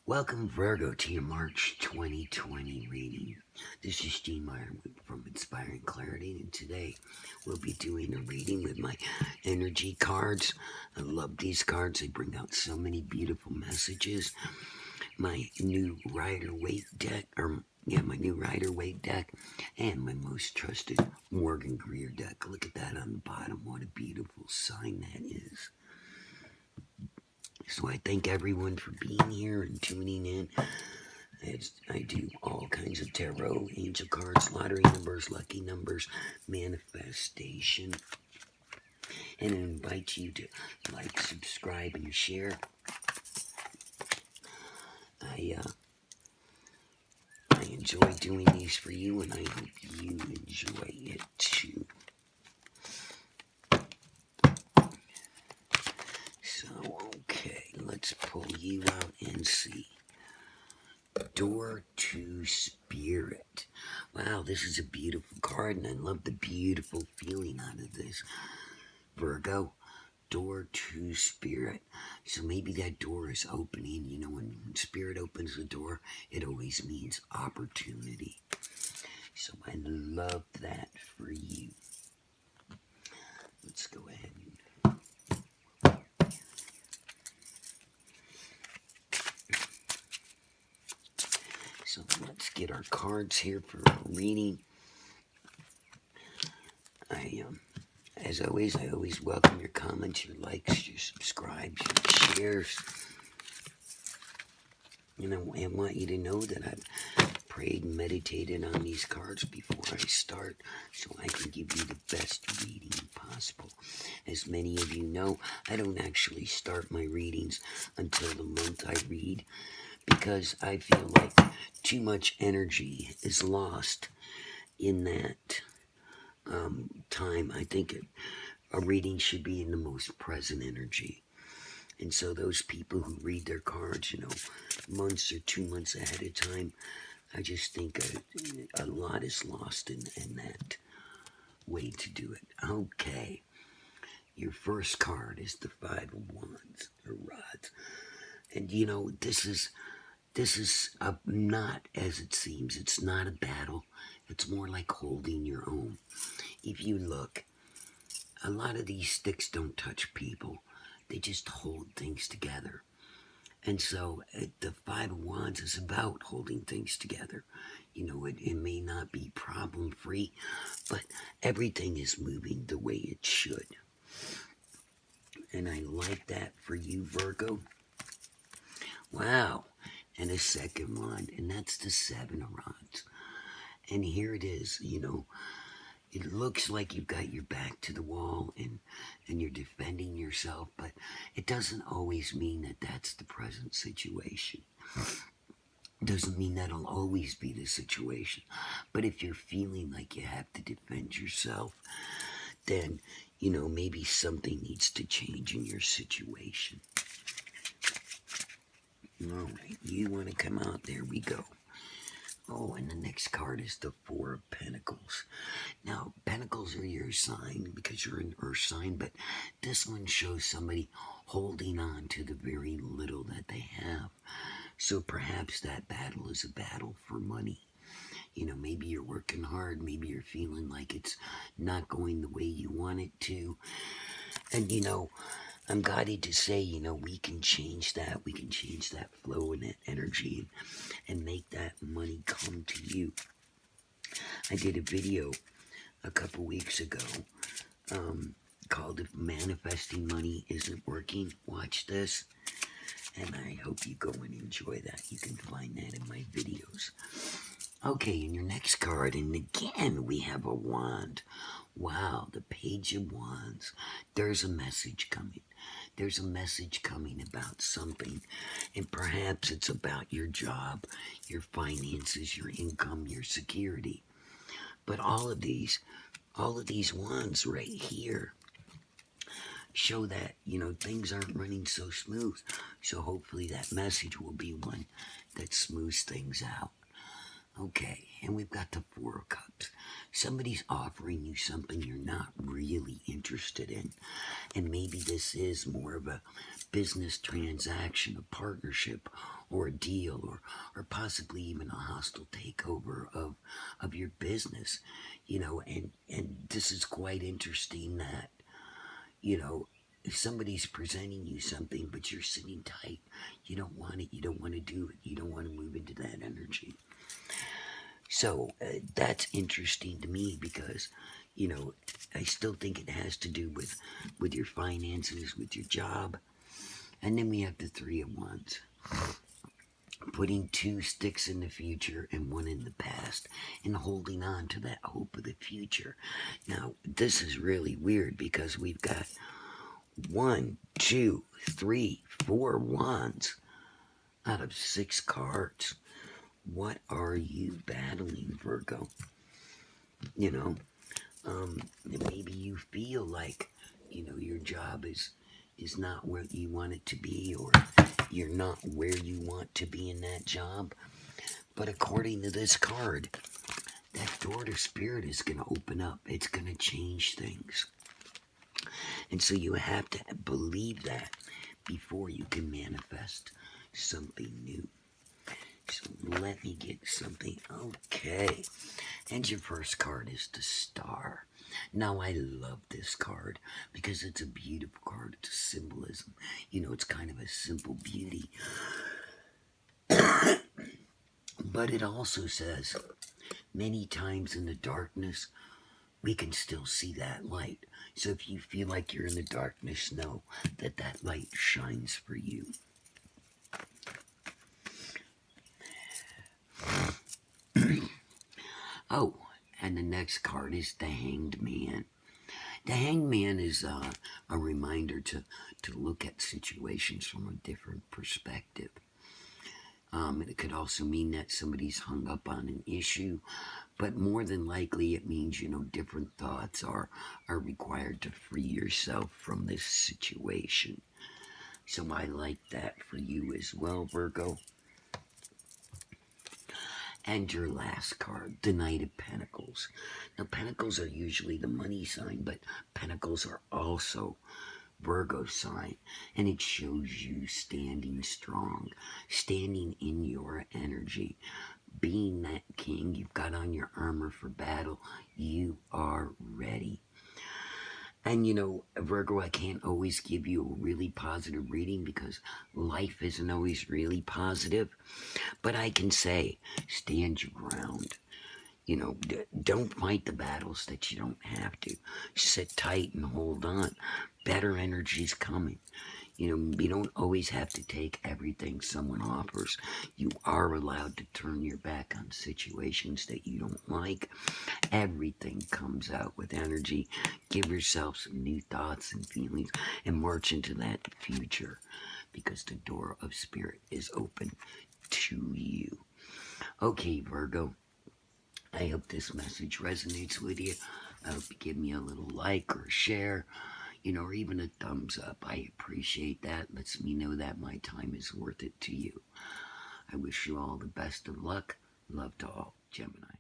Welcome, Virgo, to your March 2020 reading. This is Gene Meyer from Inspiring Clarity, and today we'll be doing a reading with my energy cards. I love these cards. They bring out so many beautiful messages. My new Rider-Waite deck, my new Rider-Waite deck, and my most trusted Morgan Greer deck. Look at that on the bottom. What a beautiful sign that is. So I thank everyone for being here and tuning in. I do all kinds of tarot, angel cards, lottery numbers, lucky numbers, manifestation. And I invite you to like, subscribe, and share. I enjoy doing these for you, and I hope you enjoy it too. So, okay, let's pull you out and see. Door to Spirit. Wow, this is a beautiful card, and I love the beautiful feeling out of this. Virgo, door to Spirit. So maybe that door is opening. You know, when Spirit opens the door, it always means opportunity. So I love that for you. Let's go ahead and so let's get our cards here for a reading. As always, I always welcome your comments, your likes, your subscribes, your shares. And I want you to know that I've prayed and meditated on these cards before I start, so I can give you the best reading possible. As many of you know, I don't actually start my readings until the month I read, because I feel like too much energy is lost in that time. I think a reading should be in the most present energy. And so those people who read their cards, months or 2 months ahead of time, I just think a lot is lost in that way to do it. Okay, your first card is the Five of Wands, or Rods. And this is not as it seems. It's not a battle. It's more like holding your own. If you look, a lot of these sticks don't touch people. They just hold things together. And so the Five of Wands is about holding things together. It may not be problem-free, but everything is moving the way it should. And I like that for you, Virgo. Wow. And a second one, and that's the Seven of Rods. And here it is, it looks like you've got your back to the wall and you're defending yourself, but it doesn't always mean that that's the present situation. It doesn't mean that'll always be the situation. But if you're feeling like you have to defend yourself, then, maybe something needs to change in your situation. All right, you want to come out? There we go. Oh, and the next card is the Four of Pentacles. Now, Pentacles are your sign because you're an Earth sign, but this one shows somebody holding on to the very little that they have. So perhaps that battle is a battle for money. Maybe you're working hard. Maybe you're feeling like it's not going the way you want it to. And, I'm guided to say, we can change that. We can change that flow and that energy and make that money come to you. I did a video a couple weeks ago called If Manifesting Money Isn't Working, Watch This. And I hope you go and enjoy that. You can find that in my videos. Okay, and your next card, and again, we have a wand. Wow, the Page of Wands. There's a message coming. There's a message coming about something, and perhaps it's about your job, your finances, your income, your security. But all of these wands right here show that, things aren't running so smooth. So hopefully that message will be one that smooths things out. Okay, and we've got the Four of Cups. Somebody's offering you something you're not really interested in. And maybe this is more of a business transaction, a partnership, or a deal, or possibly even a hostile takeover of your business. And this is quite interesting that, you know, if somebody's presenting you something, but you're sitting tight, you don't want it, you don't want to do it, you don't want to move into that energy. So that's interesting to me because, you know, I still think it has to do with your finances, with your job. And then we have the Three of Wands, putting two sticks in the future and one in the past and holding on to that hope of the future. Now, this is really weird because we've got 1, 2, 3, 4 wands out of 6 cards. What are you battling, Virgo? You know, maybe you feel like, your job is not where you want it to be, or you're not where you want to be in that job. But according to this card, that door to spirit is going to open up. It's going to change things. And so you have to believe that before you can manifest something new. So let me get something. Okay. And your first card is the Star. Now, I love this card because it's a beautiful card. It's a symbolism. It's kind of a simple beauty. But it also says, many times in the darkness, we can still see that light. So if you feel like you're in the darkness, know that that light shines for you. Oh, and the next card is the Hanged Man. The Hanged Man is a reminder to look at situations from a different perspective. It could also mean that somebody's hung up on an issue, but more than likely it means, different thoughts are required to free yourself from this situation. So I like that for you as well, Virgo. And your last card, the Knight of Pentacles. Now, Pentacles are usually the money sign, but Pentacles are also Virgo sign, and it shows you standing strong, standing in your energy, being that king. You've got on your armor for battle. You are ready. And Virgo, I can't always give you a really positive reading because life isn't always really positive. But I can say, stand your ground. Don't fight the battles that you don't have to. Sit tight and hold on. Better energy's coming. You don't always have to take everything someone offers. You are allowed to turn your back on situations that you don't like. Everything comes out with energy. Give yourself some new thoughts and feelings and march into that future because the door of spirit is open to you. Okay, Virgo. I hope this message resonates with you. I hope you give me a little like or a share, or even a thumbs up. I appreciate that. Lets me know that my time is worth it to you. I wish you all the best of luck. Love to all, Gemini.